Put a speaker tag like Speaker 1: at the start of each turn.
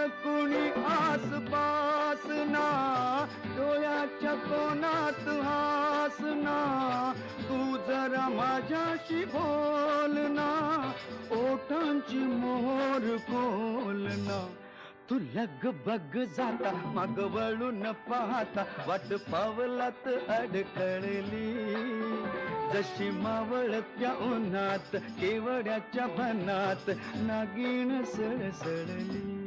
Speaker 1: कुणी आसपास ना, डोळ्याच्या कोणात हास ना, तू जरा माझ्याशी बोल ना, ओठांची मोहर खोल ना. तू लगबग जाता माग वळून पाहता, वाट पावलात अडकळली. जशी मावळत्या उन्हात केवड्याच्या बनात नागिण सळसळली.